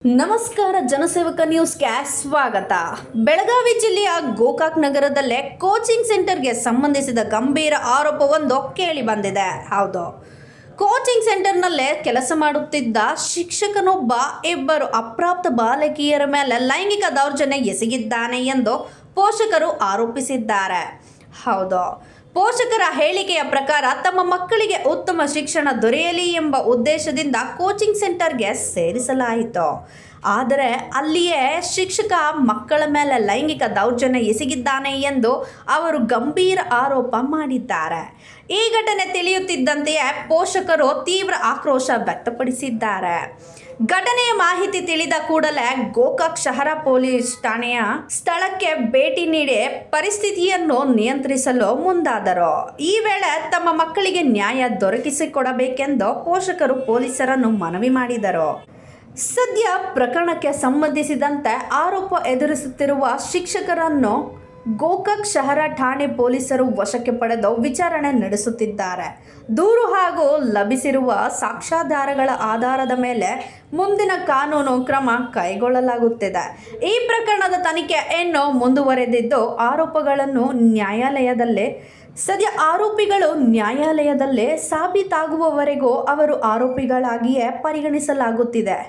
ನಮಸ್ಕಾರ, ಜನಸೇವಕ ನ್ಯೂಸ್ಗೆ ಸ್ವಾಗತ. ಬೆಳಗಾವಿ ಜಿಲ್ಲೆಯ ಗೋಕಾಕ್ ನಗರದಲ್ಲೇ ಕೋಚಿಂಗ್ ಸೆಂಟರ್ಗೆ ಸಂಬಂಧಿಸಿದ ಗಂಭೀರ ಆರೋಪವೊಂದು ಕೇಳಿ ಬಂದಿದೆ. ಹೌದು, ಕೋಚಿಂಗ್ ಸೆಂಟರ್ನಲ್ಲೇ ಕೆಲಸ ಮಾಡುತ್ತಿದ್ದ ಶಿಕ್ಷಕನೊಬ್ಬ ಇಬ್ಬರು ಅಪ್ರಾಪ್ತ ಬಾಲಕಿಯರ ಮೇಲೆ ಲೈಂಗಿಕ ದೌರ್ಜನ್ಯ ಎಸಗಿದ್ದಾನೆ ಎಂದು ಪೋಷಕರು ಆರೋಪಿಸಿದ್ದಾರೆ. ಹೌದು, ಪೋಷಕರ ಹೇಳಿಕೆಯ ಪ್ರಕಾರ ತಮ್ಮ ಮಕ್ಕಳಿಗೆ ಉತ್ತಮ ಶಿಕ್ಷಣ ದೊರೆಯಲಿ ಎಂಬ ಉದ್ದೇಶದಿಂದ ಕೋಚಿಂಗ್ ಸೆಂಟರ್ಗೆ ಸೇರಿಸಲಾಯಿತು. ಆದರೆ ಅಲ್ಲಿಯೇ ಶಿಕ್ಷಕ ಮಕ್ಕಳ ಮೇಲೆ ಲೈಂಗಿಕ ದೌರ್ಜನ್ಯ ಎಸಗಿದ್ದಾನೆ ಎಂದು ಅವರು ಗಂಭೀರ ಆರೋಪ ಮಾಡಿದ್ದಾರೆ. ಈ ಘಟನೆ ತಿಳಿಯುತ್ತಿದ್ದಂತೆಯೇ ಪೋಷಕರು ತೀವ್ರ ಆಕ್ರೋಶ ವ್ಯಕ್ತಪಡಿಸಿದ್ದಾರೆ. ಘಟನೆಯ ಮಾಹಿತಿ ತಿಳಿದ ಕೂಡಲೇ ಗೋಕಾಕ್ ಶಹರ ಪೊಲೀಸ್ ಠಾಣೆಯ ಸ್ಥಳಕ್ಕೆ ಭೇಟಿ ನೀಡಿ ಪರಿಸ್ಥಿತಿಯನ್ನು ನಿಯಂತ್ರಿಸಲು ಮುಂದಾದರು. ಈ ವೇಳೆ ತಮ್ಮ ಮಕ್ಕಳಿಗೆ ನ್ಯಾಯ ದೊರಕಿಸಿಕೊಡಬೇಕೆಂದು ಪೋಷಕರು ಪೊಲೀಸರನ್ನು ಮನವಿ ಮಾಡಿದರು. ಸದ್ಯ ಪ್ರಕರಣಕ್ಕೆ ಸಂಬಂಧಿಸಿದಂತೆ ಆರೋಪ ಎದುರಿಸುತ್ತಿರುವ ಶಿಕ್ಷಕರನ್ನು ಗೋಕಾಕ್ ಶಹರ ಠಾಣೆ ಪೊಲೀಸರು ವಶಕ್ಕೆ ಪಡೆದು ವಿಚಾರಣೆ ನಡೆಸುತ್ತಿದ್ದಾರೆ. ದೂರು ಹಾಗೂ ಲಭಿಸಿರುವ ಸಾಕ್ಷ್ಯಾಧಾರಗಳ ಆಧಾರದ ಮೇಲೆ ಮುಂದಿನ ಕಾನೂನು ಕ್ರಮ ಕೈಗೊಳ್ಳಲಾಗುತ್ತಿದೆ. ಈ ಪ್ರಕರಣದ ತನಿಖೆ ಇನ್ನೂ ಮುಂದುವರೆದಿದ್ದು ಆರೋಪಗಳನ್ನು ಆರೋಪಿಗಳು ನ್ಯಾಯಾಲಯದಲ್ಲೇ ಸಾಬೀತಾಗುವವರೆಗೂ ಅವರು ಆರೋಪಿಗಳಾಗಿಯೇ ಪರಿಗಣಿಸಲಾಗುತ್ತಿದೆ.